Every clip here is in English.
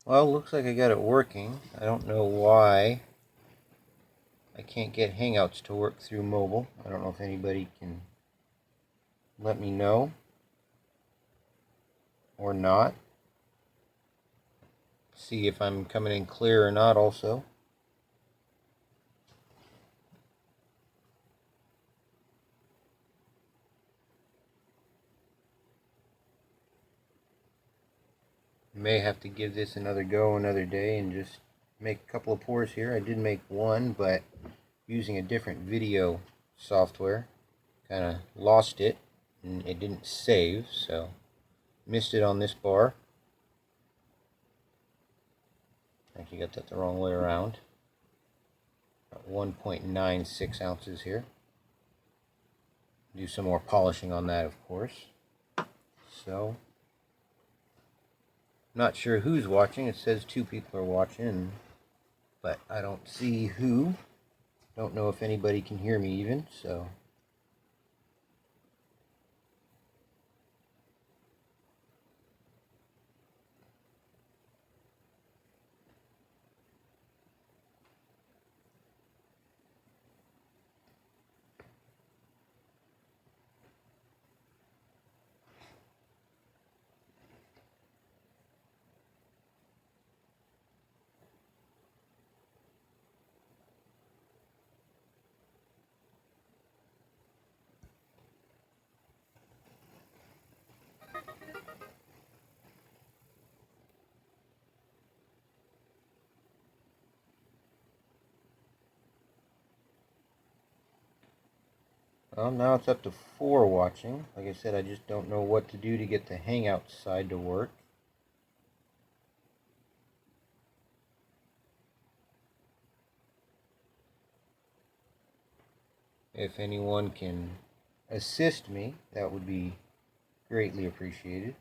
Well, looks like I got it working. I don't know why I can't get Hangouts to work through mobile. I don't know if anybody can let me know or not. See if I'm coming in clear or not also. May have to give this another go another day and just make a couple of pours here. I did make one, but using a different video software, kind of lost it and it didn't save, so missed it on this bar. Actually got that the wrong way around. 1.96 ounces here. Do some more polishing on that, of course. So, not sure who's watching. It says 2 people are watching, but I don't see who. Don't know if anybody can hear me even, so well, now it's up to 4 watching. Like I said, I just don't know what to do to get the Hangout side to work. If anyone can assist me, that would be greatly appreciated.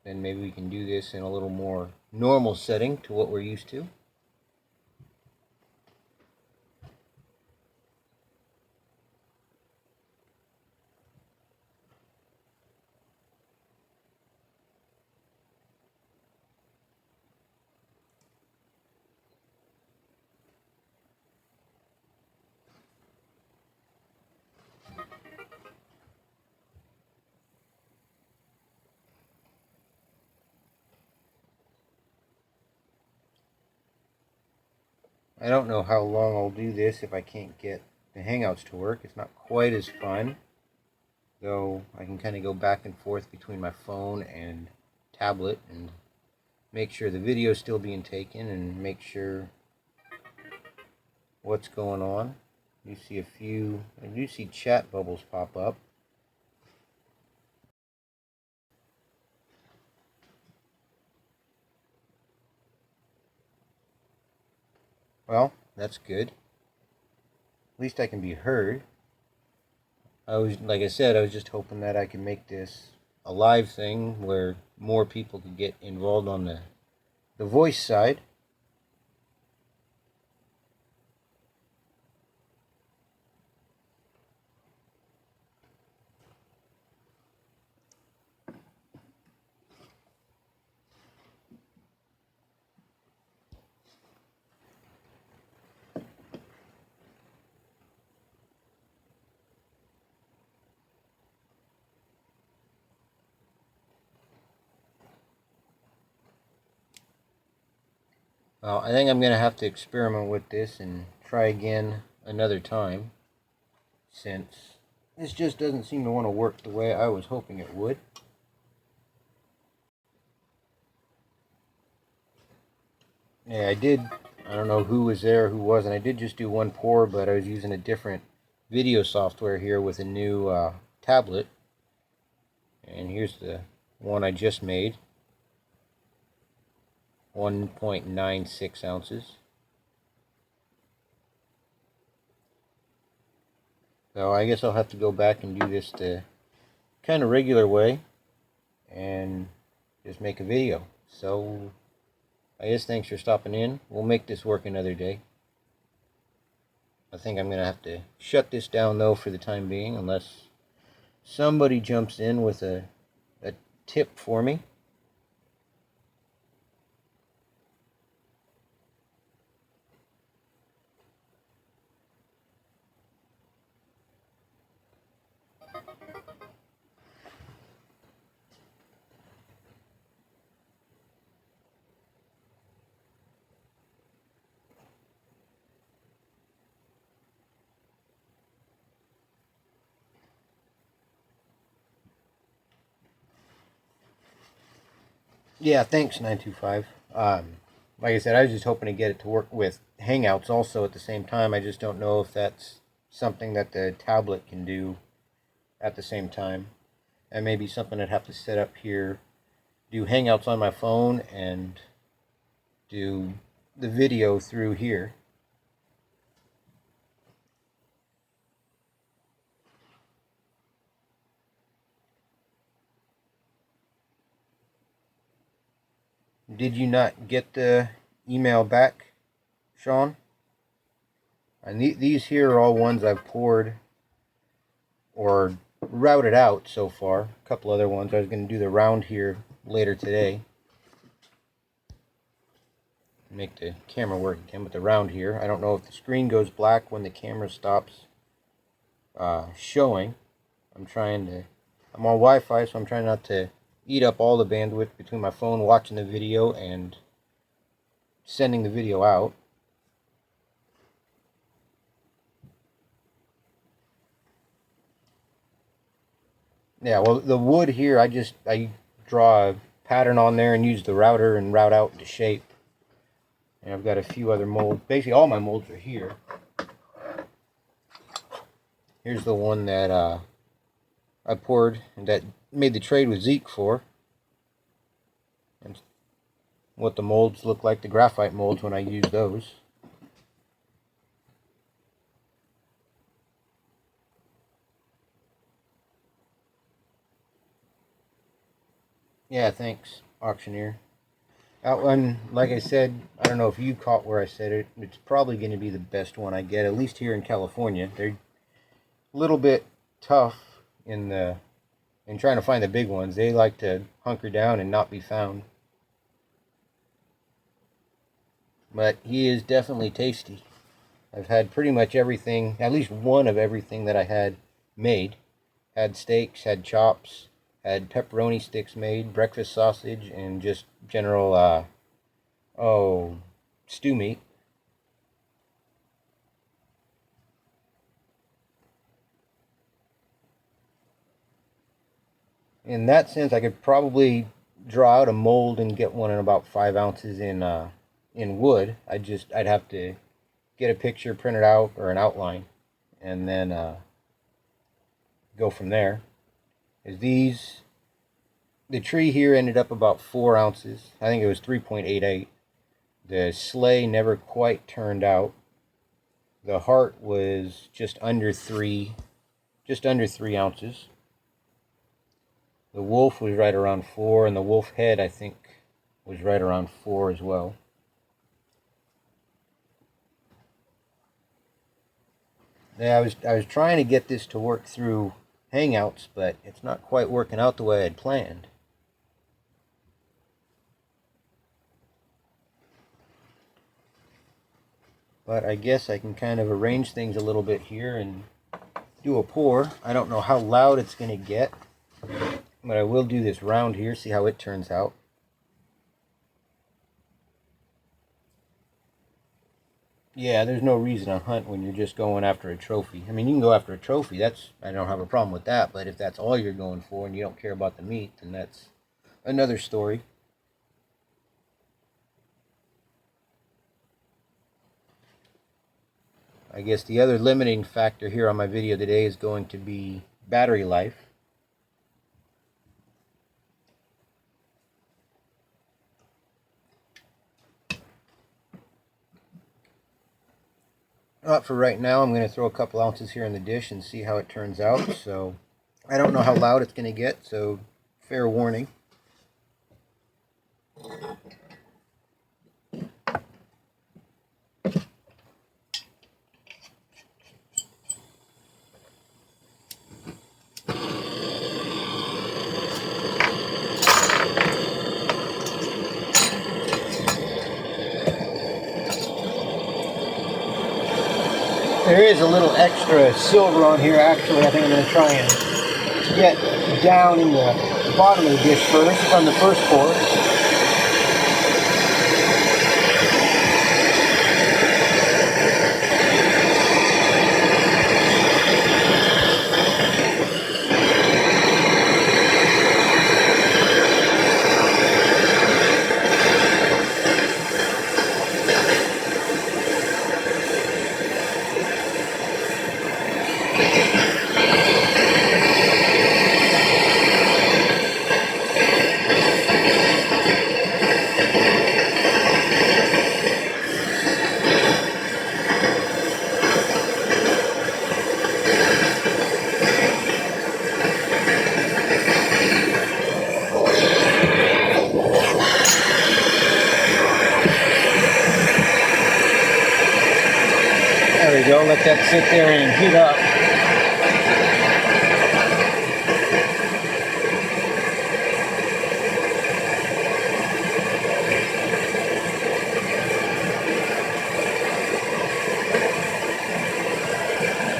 Then maybe we can do this in a little more normal setting to what we're used to. I don't know how long I'll do this if I can't get the Hangouts to work. It's not quite as fun, though I can kind of go back and forth between my phone and tablet and make sure the video is still being taken and make sure what's going on. You see a few, I do see chat bubbles pop up. Well, that's good. At least I can be heard. Like I said, I was just hoping that I could make this a live thing where more people could get involved on the voice side. Well, I think I'm going to have to experiment with this and try again another time, since this just doesn't seem to want to work the way I was hoping it would. Yeah, I don't know who was there, who wasn't. I did just do one pour, but I was using a different video software here with a new tablet. And here's the one I just made. 1.96 ounces. So I guess I'll have to go back and do this the kind of regular way and just make a video. So I guess thanks for stopping in. We'll make this work another day. I think I'm going to have to shut this down though for the time being, unless somebody jumps in with a tip for me. Yeah, thanks 925. Like I said, I was just hoping to get it to work with Hangouts also at the same time. I just don't know if that's something that the tablet can do at the same time. And maybe something I'd have to set up here, do Hangouts on my phone and do the video through here. Did you not get the email back, Sean? And these here are all ones I've poured or routed out so far. A couple other ones. I was going to do the round here later today. Make the camera work again with the round here. I don't know if the screen goes black when the camera stops showing. I'm on Wi-Fi, so I'm trying not to eat up all the bandwidth between my phone watching the video and sending the video out. Yeah, well, the wood here, I draw a pattern on there and use the router and route out into shape. And I've got a few other molds. Basically, all my molds are here. Here's the one that I poured and that made the trade with Zeke for. And what the molds look like, the graphite molds when I use those. Yeah, thanks, auctioneer. That one, like I said, I don't know if you caught where I said it. It's probably going to be the best one I get, at least here in California. They're a little bit tough in trying to find the big ones. They like to hunker down and not be found. But he is definitely tasty. I've had pretty much everything, at least one of everything that I had made. Had steaks, had chops, had pepperoni sticks made, breakfast sausage, and just general, stew meat. In that sense, I could probably draw out a mold and get one in about 5 ounces in wood. I'd have to get a picture printed out or an outline, and then go from there. The tree here ended up about 4 ounces. I think it was 3.88. The sleigh never quite turned out. The heart was just under 3 ounces. The wolf was right around 4, and the wolf head, I think, was right around 4 as well. Yeah, I was trying to get this to work through Hangouts, but it's not quite working out the way I had planned. But I guess I can kind of arrange things a little bit here and do a pour. I don't know how loud it's going to get, but I will do this round here, see how it turns out. Yeah, there's no reason to hunt when you're just going after a trophy. I mean, you can go after a trophy. I don't have a problem with that. But if that's all you're going for and you don't care about the meat, then that's another story. I guess the other limiting factor here on my video today is going to be battery life. Not for right now. I'm going to throw a couple ounces here in the dish and see how it turns out. So I don't know how loud it's going to get, so fair warning. There is a little extra silver on here. Actually, I think I'm going to try and get down in the bottom of the dish first from the first pour. There we go. Let that sit there and heat up.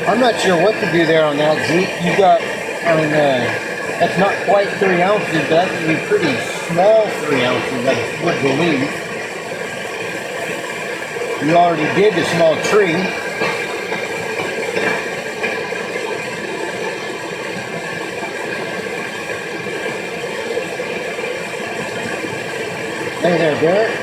I'm not sure what to do there on that, Zeke. You got, I mean, that's not quite 3 ounces, but that's going to be pretty small 3 ounces, I would believe. You already did the small tree. Hey there, Barrett.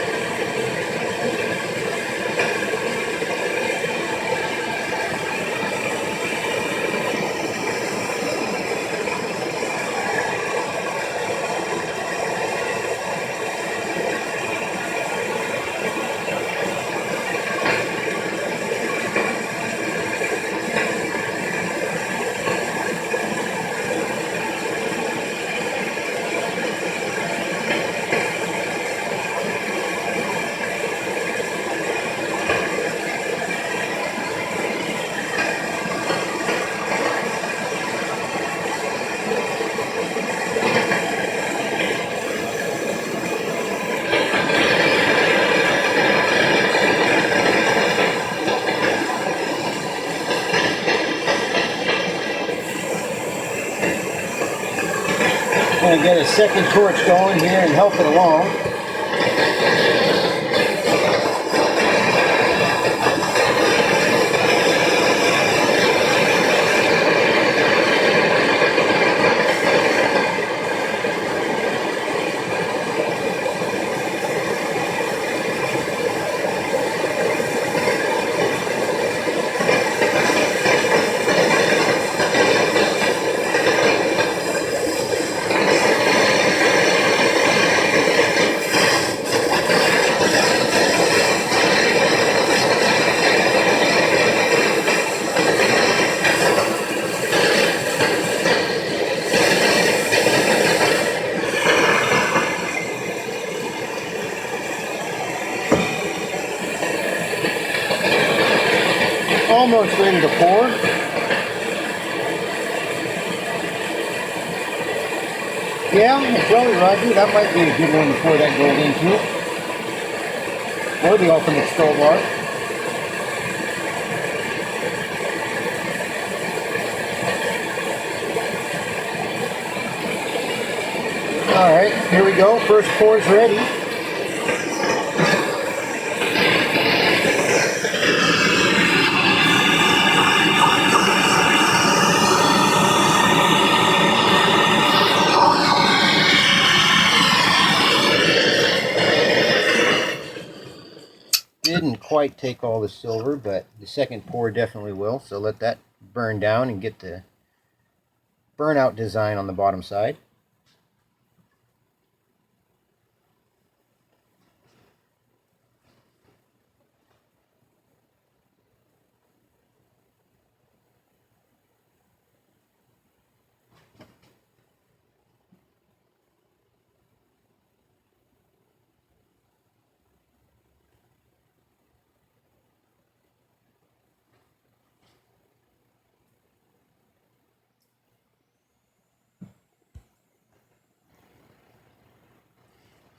I'm going to get a second torch going here and help it along. Almost ready to pour. Yeah, Jolly Roger, that might be a good one to pour that gold into. Or the ultimate Stolbar. Alright, here we go. First pour's ready. Didn't quite take all the silver, but the second pour definitely will. So let that burn down and get the burnout design on the bottom side.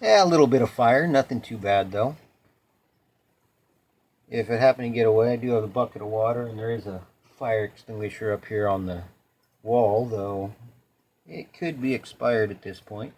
Yeah, a little bit of fire, nothing too bad though. If it happened to get away, I do have a bucket of water, and there is a fire extinguisher up here on the wall, though it could be expired at this point.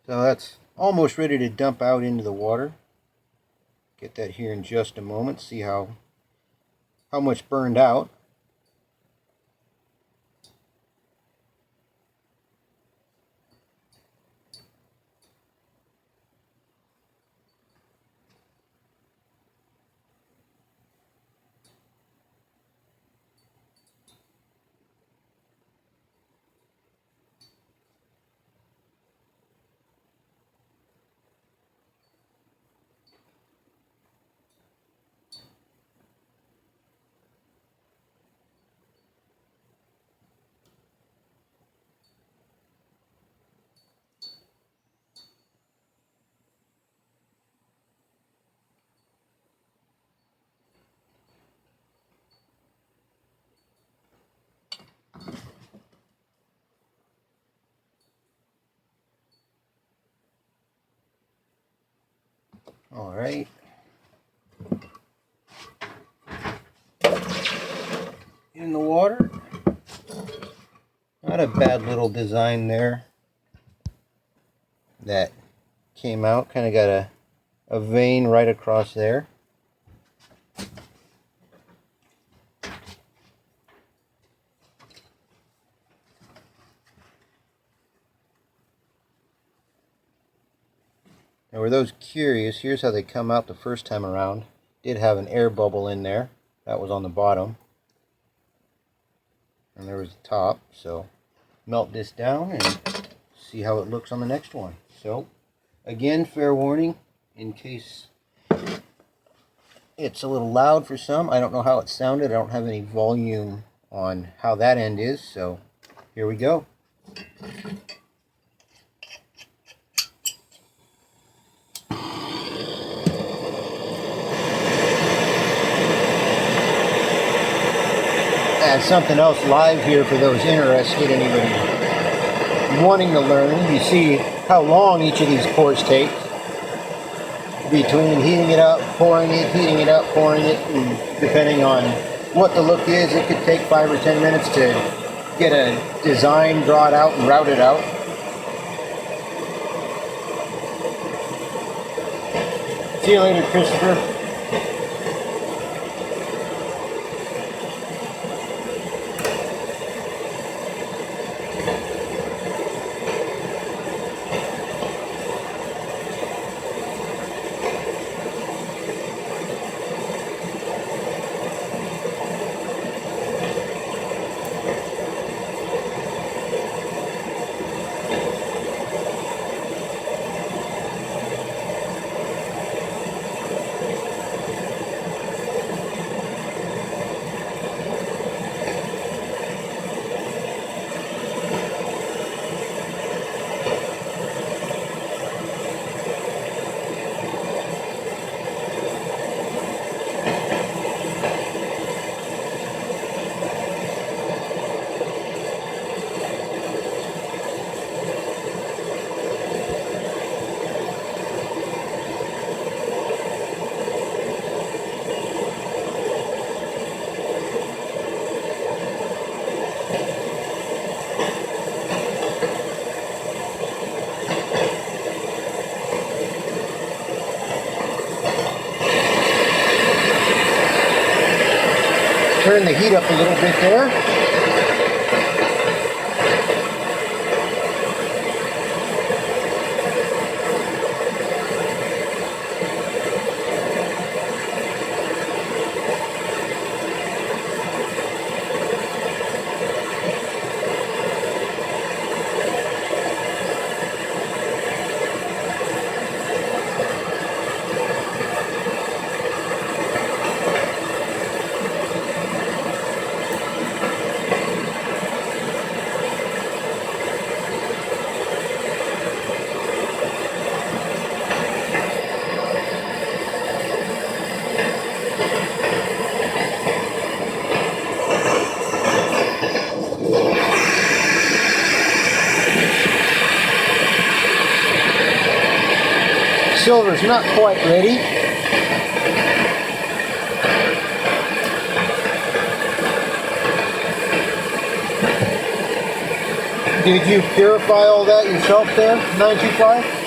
So that's almost ready to dump out into the water. Get that here in just a moment. See how much burned out. All right. In the water. Not a bad little design there. That came out. Kind of got a vein right across there. Now, for those curious, here's how they come out the first time around. Did have an air bubble in there. That was on the bottom. And there was the top. So, melt this down and see how it looks on the next one. So, again, fair warning, in case it's a little loud for some. I don't know how it sounded. I don't have any volume on how that end is. So, here we go. Add something else live here for those interested, anybody wanting to learn. You see how long each of these pours take between heating it up, pouring it, heating it up, pouring it, and depending on what the look is, it could take 5 or 10 minutes to get a design, draw it out, and route it out. See you later, Christopher. Turn the heat up a little bit there. Silver's not quite ready. Did you purify all that yourself there, 925?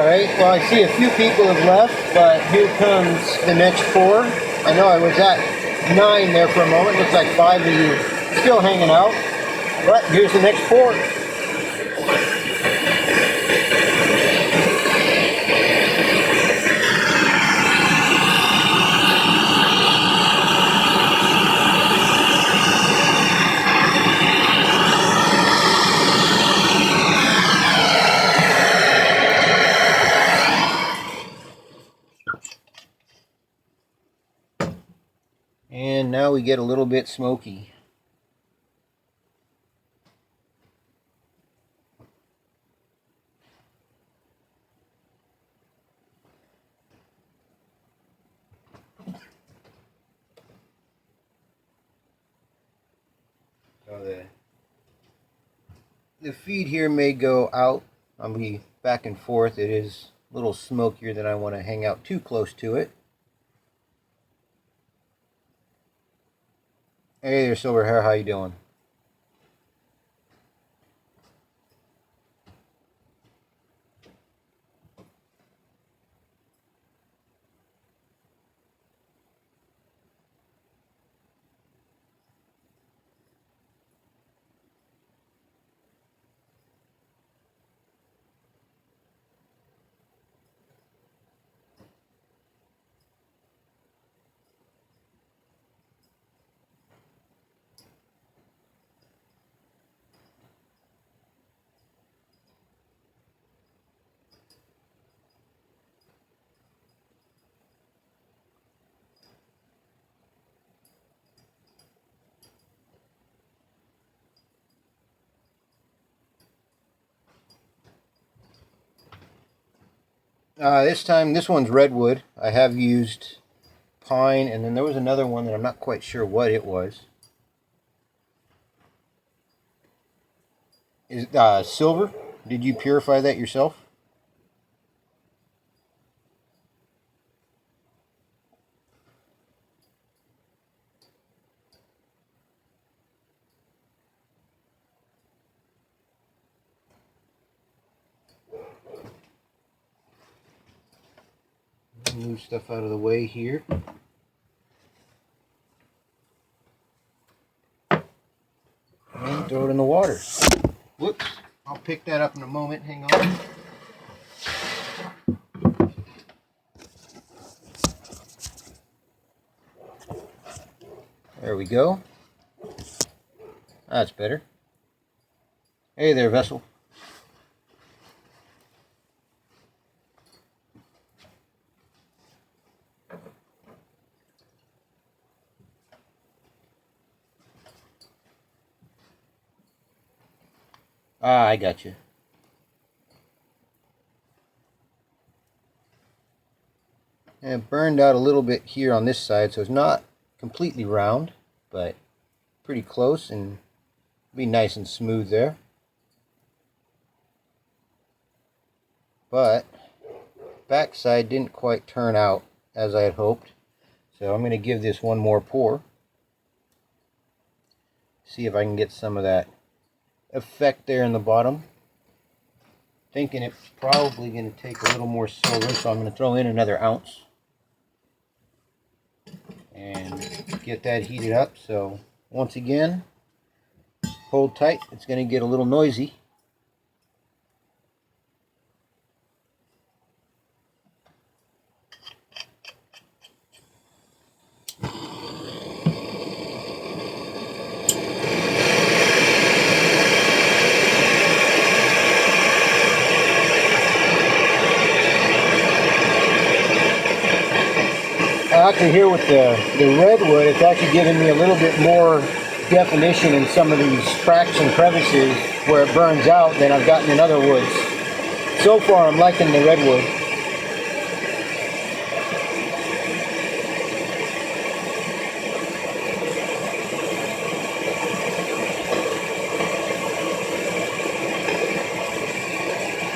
Alright, well I see a few people have left, but here comes the next pour. I know I was at 9 there for a moment. Looks like 5 of you still hanging out. But here's the next pour. And now we get a little bit smoky. So the feed here may go out. I'll be back and forth. It is a little smokier than I want to hang out too close to it. Hey there, Silver Hair, how you doing? This time, this one's redwood. I have used pine, and then there was another one that I'm not quite sure what it was. Is silver? Did you purify that yourself? Move stuff out of the way here. And throw it in the water. Whoops. I'll pick that up in a moment. Hang on. There we go. That's better. Hey there, vessel. I got you. And it burned out a little bit here on this side, so it's not completely round, but pretty close, and be nice and smooth there. But backside didn't quite turn out as I had hoped, so I'm going to give this one more pour. See if I can get some of that effect there in the bottom. Thinking it's probably going to take a little more silver, so I'm going to throw in another ounce and get that heated up. So once again, hold tight. It's going to get a little noisy. Actually, here with the redwood, it's actually giving me a little bit more definition in some of these cracks and crevices where it burns out than I've gotten in other woods. So far, I'm liking the redwood.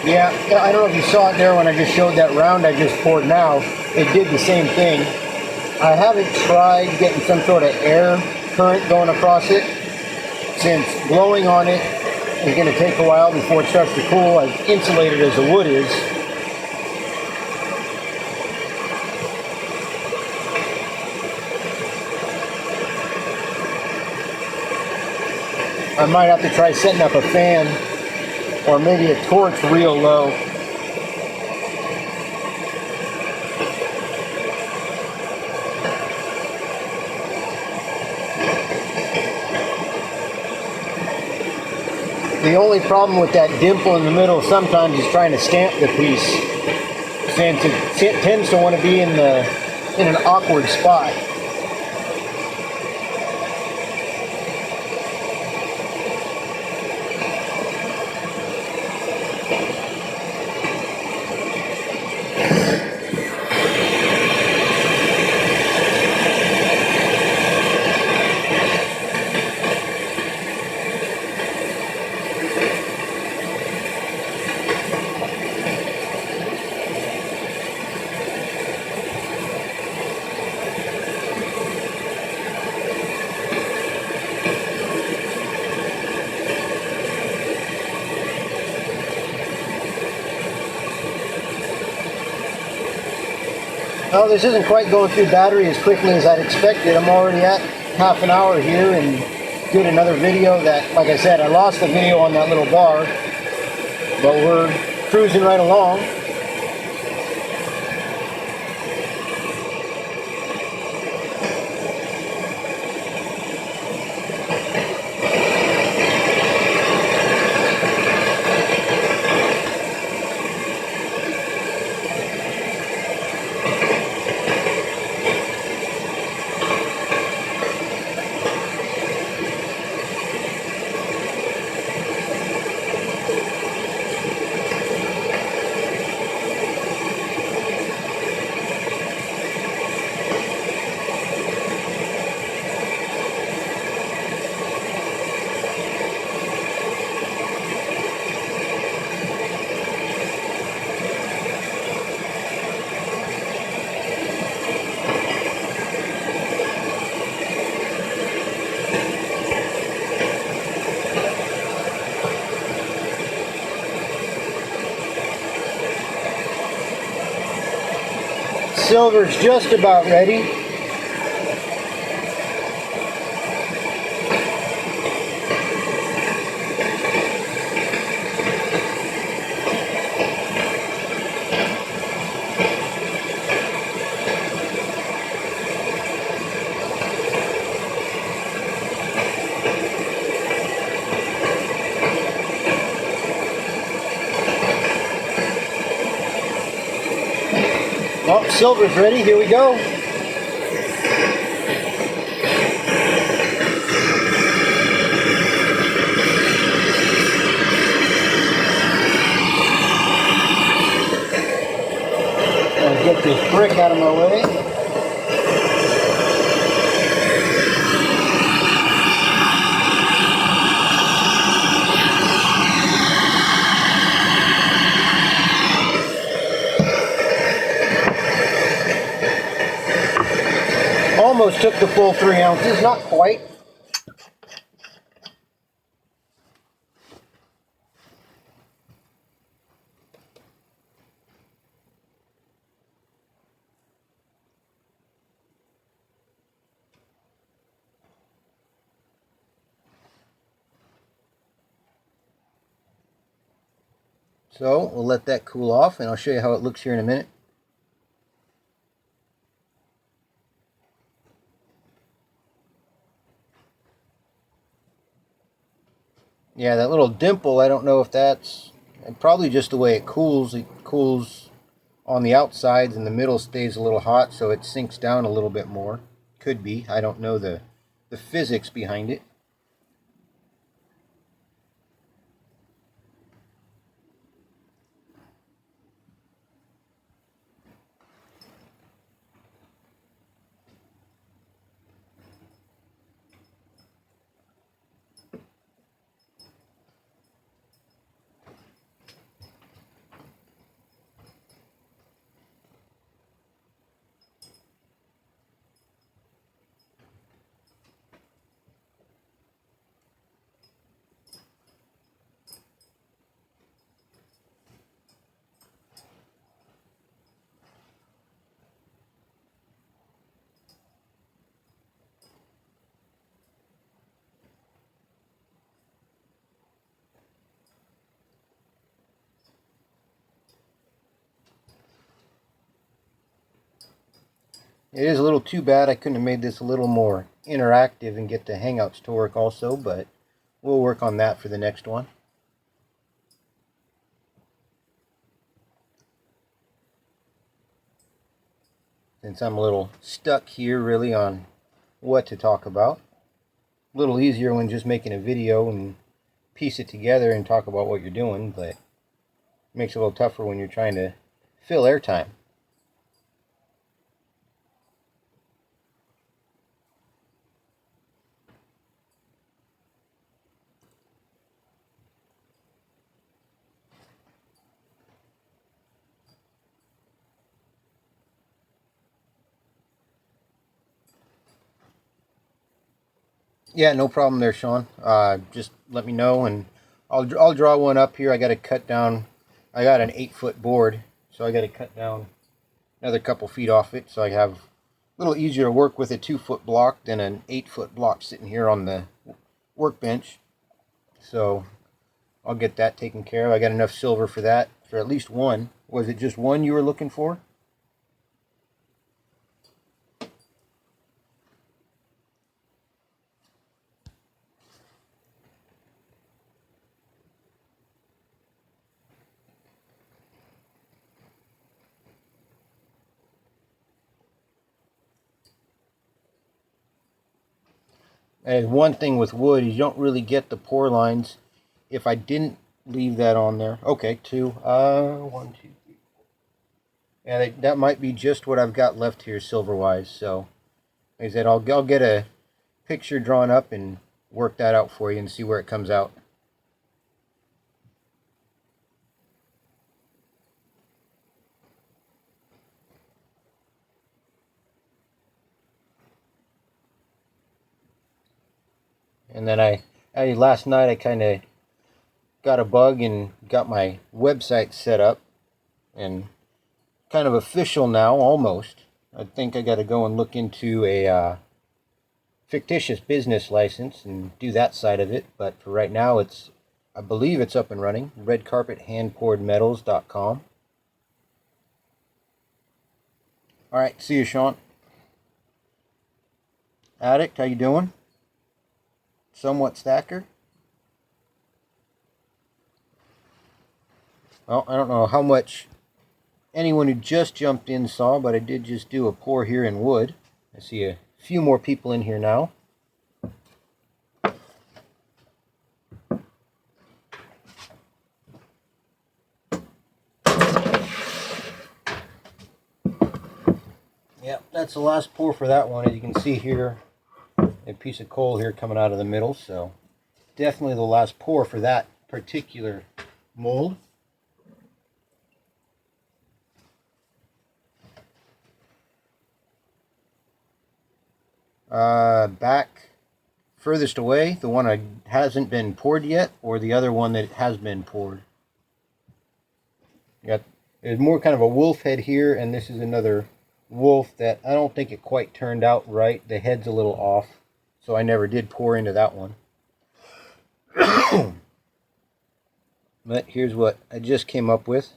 Yeah, I don't know if you saw it there when I just showed that round I just poured now. It did the same thing. I haven't tried getting some sort of air current going across it, since blowing on it is going to take a while before it starts to cool, as insulated as the wood is. I might have to try setting up a fan or maybe a torch real low. The only problem with that dimple in the middle sometimes is trying to stamp the piece, since it tends to want to be in an awkward spot. Well, this isn't quite going through battery as quickly as I'd expected. I'm already at half an hour here and did another video that, like I said, I lost the video on that little bar, but we're cruising right along. Silver's just about ready. Oh, silver's ready. Here we go. I'll get this brick out of my way. Almost took the full 3 ounces, not quite. So we'll let that cool off and I'll show you how it looks here in a minute. Yeah, that little dimple, I don't know if that's probably just the way it cools. It cools on the outsides and the middle stays a little hot, so it sinks down a little bit more. Could be. I don't know the physics behind it. It is a little too bad I couldn't have made this a little more interactive and get the Hangouts to work also, but we'll work on that for the next one. Since I'm a little stuck here really on what to talk about. A little easier when just making a video and piece it together and talk about what you're doing, but it makes it a little tougher when you're trying to fill airtime. Yeah, no problem there, Sean. Just let me know, and I'll draw one up here. I got to cut down. I got an 8-foot board, so I got to cut down another couple feet off it, so I have a little easier to work with a 2-foot block than an 8-foot block sitting here on the workbench. So I'll get that taken care of. I got enough silver for that, for at least one. Was it just one you were looking for? And one thing with wood is you don't really get the pore lines if I didn't leave that on there. Okay, 2, 1, 2, 3, 4. Yeah, that might be just what I've got left here silver-wise. So, like I said, I'll get a picture drawn up and work that out for you and see where it comes out. And then last night I kind of got a bug and got my website set up and kind of official now, almost. I think I got to go and look into a fictitious business license and do that side of it. But for right now, I believe it's up and running. redcarpethandpouredmetals.com. All right, see you, Sean. Addict, how you doing? Somewhat Stacker. Well, I don't know how much anyone who just jumped in saw, but I did just do a pour here in wood. I see a few more people in here now. Yep, that's the last pour for that one. As you can see here, a piece of coal here coming out of the middle, so definitely the last pour for that particular mold. Back furthest away, the one that hasn't been poured yet, or the other one that has been poured. There's more kind of a wolf head here, and this is another wolf that I don't think it quite turned out right. The head's a little off, so I never did pour into that one. But here's what I just came up with.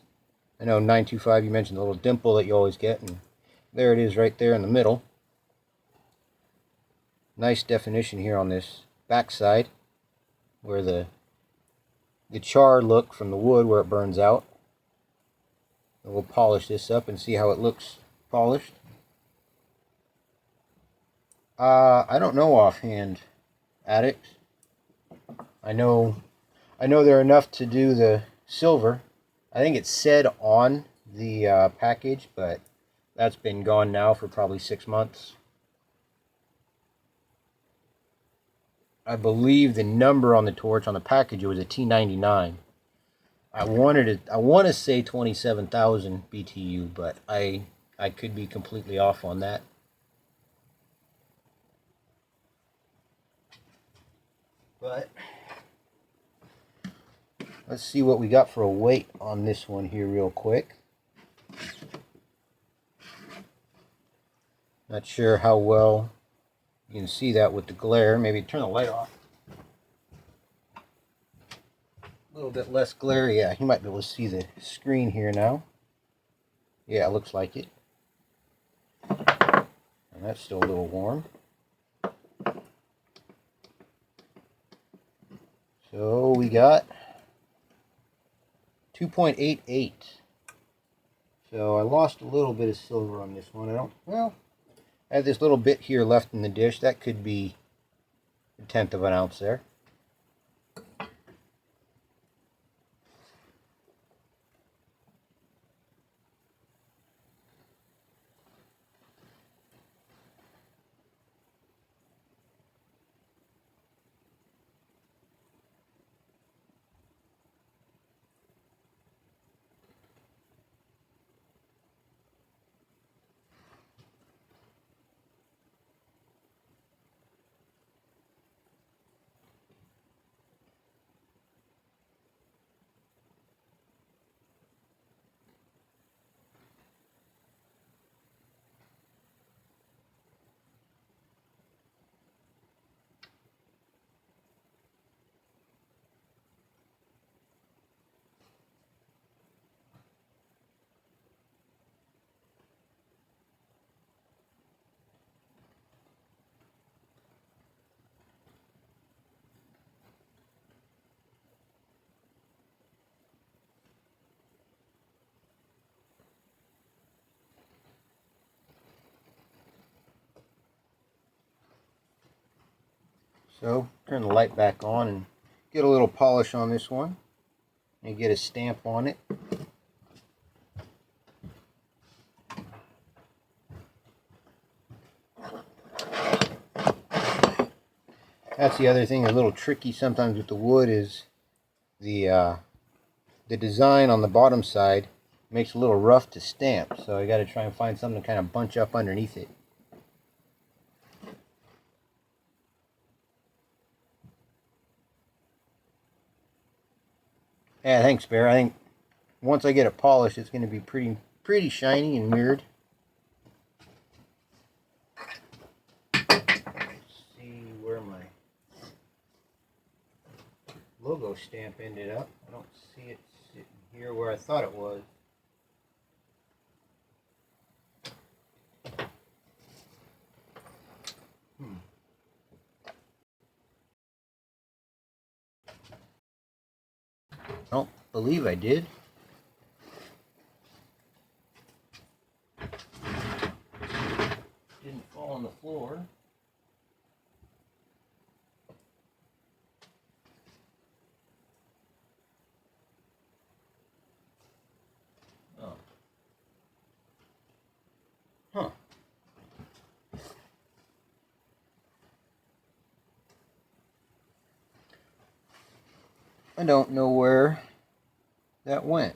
I know 925, you mentioned the little dimple that you always get, and there it is right there in the middle. Nice definition here on this backside where the char look from the wood where it burns out. And we'll polish this up and see how it looks polished. I don't know offhand, Addict. I know they're enough to do the silver. I think it said on the package, but that's been gone now for probably 6 months. I believe the number on the torch on the package, it was a T99. I want to say 27,000 BTU, but I could be completely off on that. But let's see what we got for a weight on this one here real quick. Not sure how well you can see that with the glare. Maybe turn the light off. A little bit less glare. Yeah, you might be able to see the screen here now. Yeah, it looks like it. That's still a little warm. So we got 2.88. So I lost a little bit of silver on this one. I have this little bit here left in the dish. That could be 1/10 of an ounce there. So turn the light back on and get a little polish on this one and get a stamp on it. That's the other thing, a little tricky sometimes with the wood is the design on the bottom side makes it a little rough to stamp. So I got to try and find something to kind of bunch up underneath it. Yeah, thanks, Bear. I think once I get it polished, it's going to be pretty shiny and mirrored. Let's see where my logo stamp ended up. I don't see it sitting here where I thought it was. I don't believe I did. Didn't fall on the floor. Oh. Huh. I don't know where that went.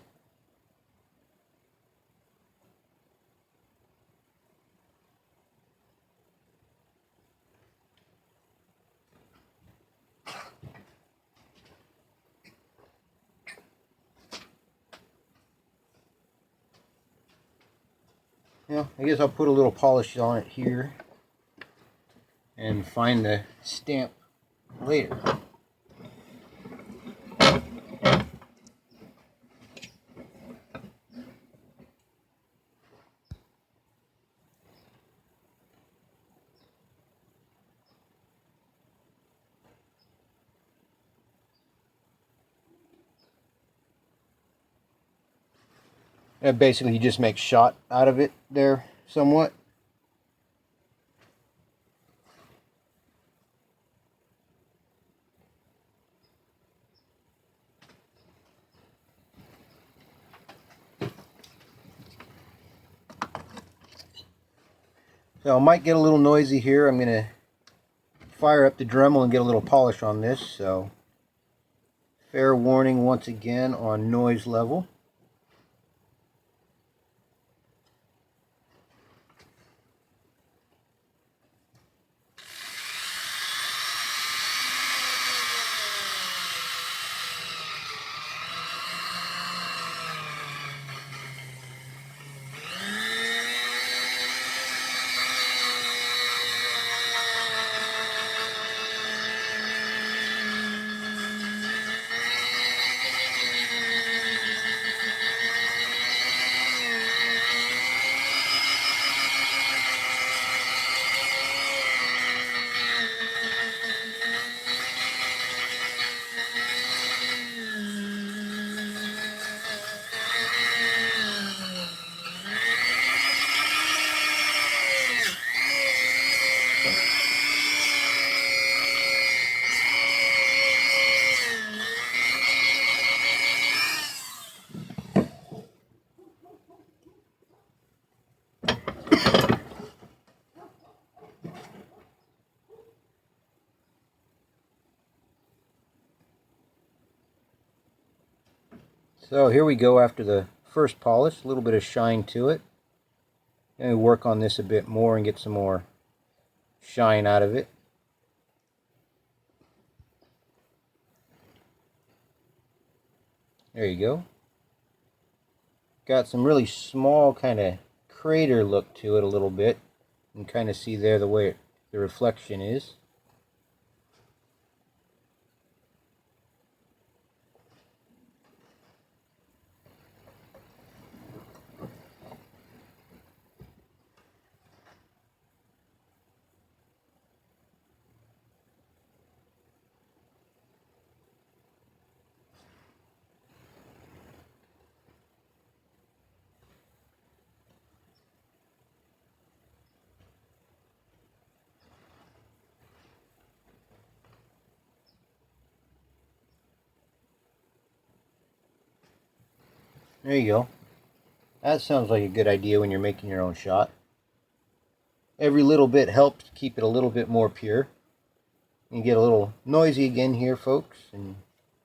Yeah, I guess I'll put a little polish on it here and find the stamp later. And basically you just make shot out of it there somewhat. So I might get a little noisy here. I'm going to fire up the Dremel and get a little polish on this. So fair warning once again on noise level. So here we go after the first polish, a little bit of shine to it. And we work on this a bit more and get some more shine out of it. There you go. Got some really small kind of crater look to it a little bit. You can kind of see there the way the reflection is. There you go. That sounds like a good idea when you're making your own shot. Every little bit helps to keep it a little bit more pure. You get a little noisy again here, folks, and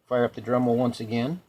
fire up the Dremel once again.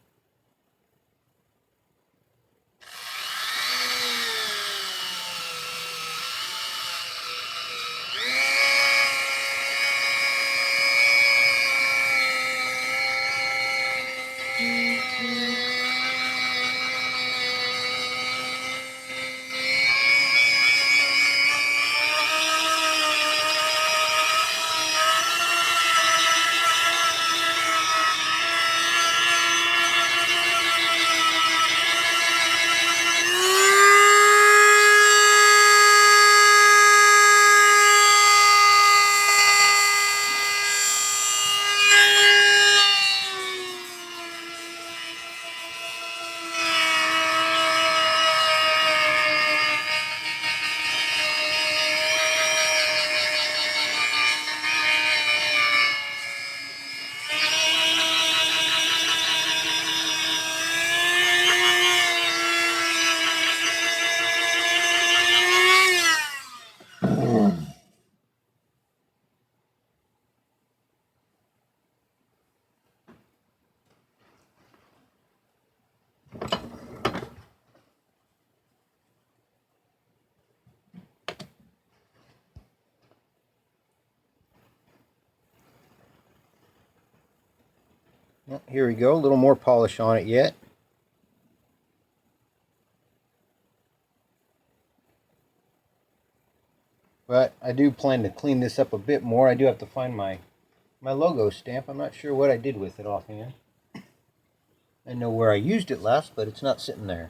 Here we go, a little more polish on it yet. But I do plan to clean this up a bit more. I do have to find my logo stamp. I'm not sure what I did with it offhand. I know where I used it last, but it's not sitting there.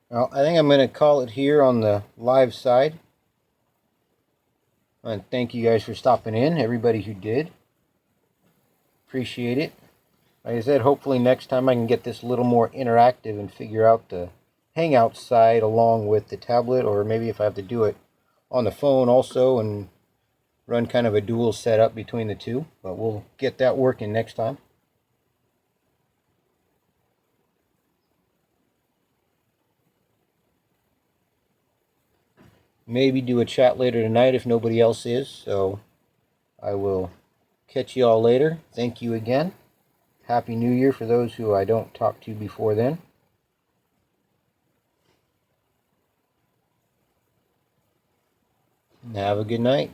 Well, I think I'm going to call it here on the live side. And thank you guys for stopping in, everybody who did. Appreciate it. Like I said, hopefully next time I can get this a little more interactive and figure out the Hangout side along with the tablet, or maybe if I have to do it on the phone also and run kind of a dual setup between the two. But we'll get that working next time. Maybe do a chat later tonight if nobody else is. So I will catch you all later. Thank you again. Happy New Year for those who I don't talk to before then. Have a good night.